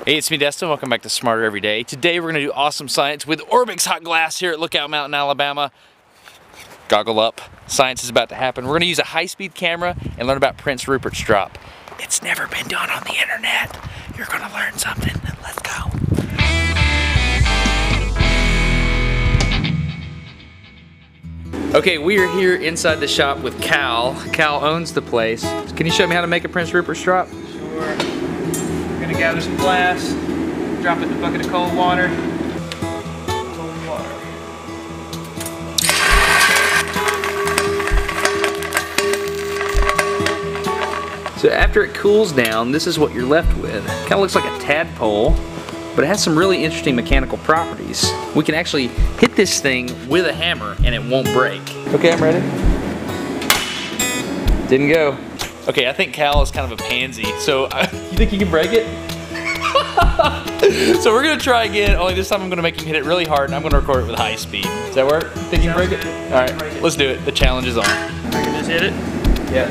Hey, it's me, Destin. Welcome back to Smarter Every Day. Today we're going to do awesome science with Orbix Hot Glass here at Lookout Mountain, Alabama. Goggle up. Science is about to happen. We're going to use a high-speed camera and learn about Prince Rupert's drop. It's never been done on the internet. You're going to learn something. Let's go. Okay, we are here inside the shop with Cal. Cal owns the place. Can you show me how to make a Prince Rupert's drop? Sure. We're gonna gather some glass, drop it in a bucket of cold water. So after it cools down, this is what you're left with. Kind of looks like a tadpole, but it has some really interesting mechanical properties. We can actually hit this thing with a hammer and it won't break. Okay, I'm ready. Didn't go. Okay, I think Cal is kind of a pansy, so you think you can break it? So we're gonna try again, only this time I'm gonna make him hit it really hard and I'm gonna record it with high speed. Does that work? Think you can break it? All right, let's do it. The challenge is on. I can just hit it? Yeah.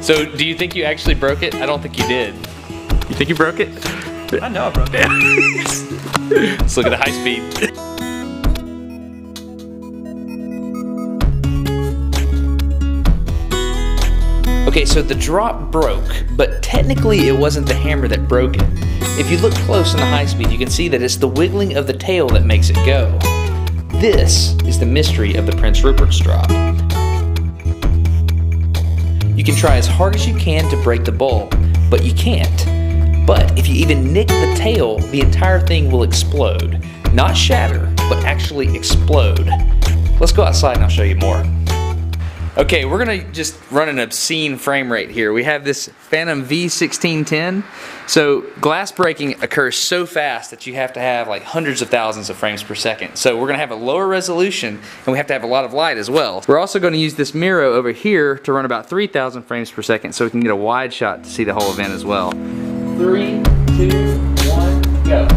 So do you think you actually broke it? I don't think you did. You think you broke it? I know I broke it. Let's look at the high speed. Okay, so the drop broke, but technically it wasn't the hammer that broke it. If you look close in the high speed, you can see that it's the wiggling of the tail that makes it go. This is the mystery of the Prince Rupert's drop. You can try as hard as you can to break the bulb, but you can't. But if you even nick the tail, the entire thing will explode. Not shatter, but actually explode. Let's go outside and I'll show you more. Okay, we're gonna just run an obscene frame rate here. We have this Phantom V1610. So glass breaking occurs so fast that you have to have like hundreds of thousands of frames per second. So we're gonna have a lower resolution and we have to have a lot of light as well. We're also gonna use this Miro over here to run about 3,000 frames per second so we can get a wide shot to see the whole event as well. 3, 2, 1, go.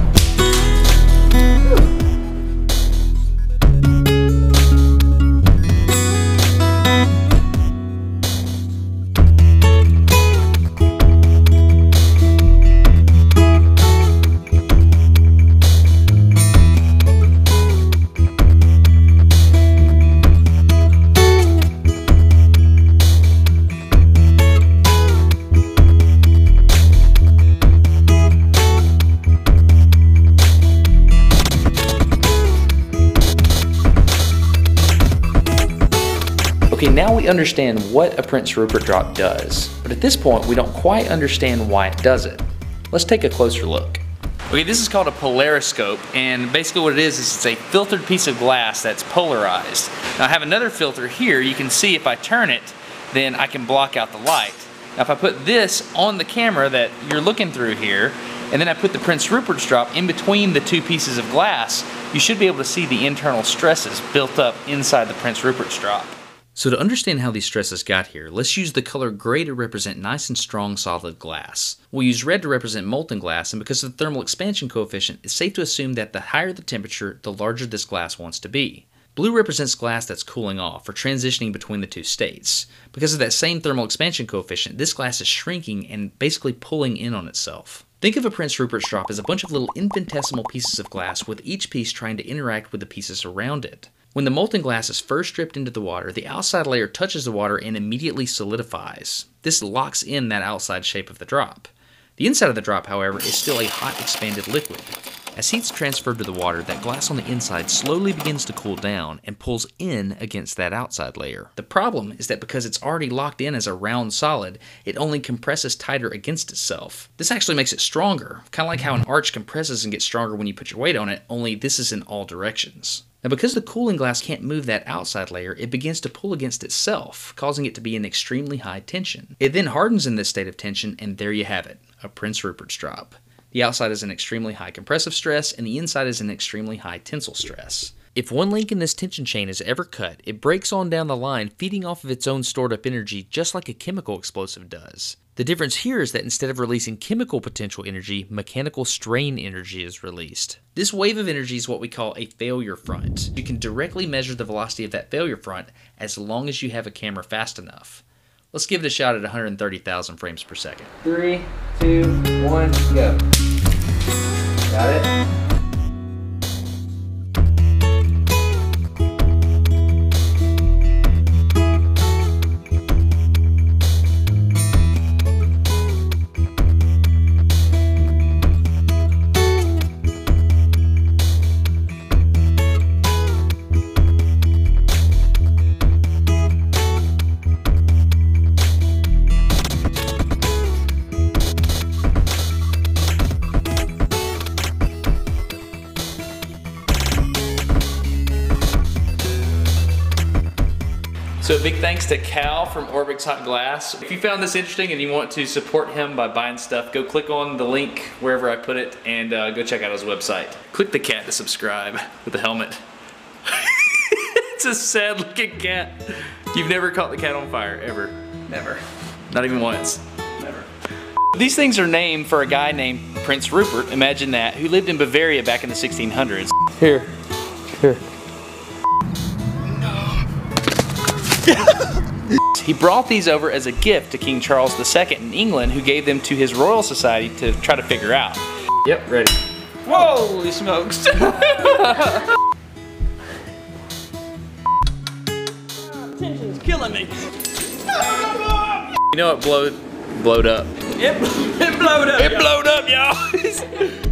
Okay, now we understand what a Prince Rupert drop does, but at this point we don't quite understand why it does it. Let's take a closer look. Okay, this is called a polariscope, and basically what it is it's a filtered piece of glass that's polarized. Now I have another filter here. You can see if I turn it, then I can block out the light. Now if I put this on the camera that you're looking through here, and then I put the Prince Rupert's drop in between the two pieces of glass, you should be able to see the internal stresses built up inside the Prince Rupert's drop. So to understand how these stresses got here, let's use the color gray to represent nice and strong solid glass. We'll use red to represent molten glass, and because of the thermal expansion coefficient, it's safe to assume that the higher the temperature, the larger this glass wants to be. Blue represents glass that's cooling off, or transitioning between the two states. Because of that same thermal expansion coefficient, this glass is shrinking and basically pulling in on itself. Think of a Prince Rupert's drop as a bunch of little infinitesimal pieces of glass, with each piece trying to interact with the pieces around it. When the molten glass is first dripped into the water, the outside layer touches the water and immediately solidifies. This locks in that outside shape of the drop. The inside of the drop, however, is still a hot expanded liquid. As heat's transferred to the water, that glass on the inside slowly begins to cool down and pulls in against that outside layer. The problem is that because it's already locked in as a round solid, it only compresses tighter against itself. This actually makes it stronger, kind of like how an arch compresses and gets stronger when you put your weight on it, only this is in all directions. Now because the cooling glass can't move that outside layer, it begins to pull against itself, causing it to be in extremely high tension. It then hardens in this state of tension, and there you have it, a Prince Rupert's drop. The outside is an extremely high compressive stress, and the inside is an extremely high tensile stress. If one link in this tension chain is ever cut, it breaks on down the line, feeding off of its own stored up energy just like a chemical explosive does. The difference here is that instead of releasing chemical potential energy, mechanical strain energy is released. This wave of energy is what we call a failure front. You can directly measure the velocity of that failure front as long as you have a camera fast enough. Let's give it a shot at 130,000 frames per second. 3, 2, 1, go. Got it? So a big thanks to Cal from Orbix Hot Glass. If you found this interesting and you want to support him by buying stuff, go click on the link wherever I put it and go check out his website. Click the cat to subscribe with the helmet. It's a sad looking cat. You've never caught the cat on fire, ever? Never. Not even once? Never. These things are named for a guy named Prince Rupert, imagine that, who lived in Bavaria back in the 1600s. Here. He brought these over as a gift to King Charles II in England, who gave them to his Royal Society to try to figure out. Yep, ready. Holy smokes! Tension's killing me. You know it blowed up. It blowed up. It blowed up, y'all.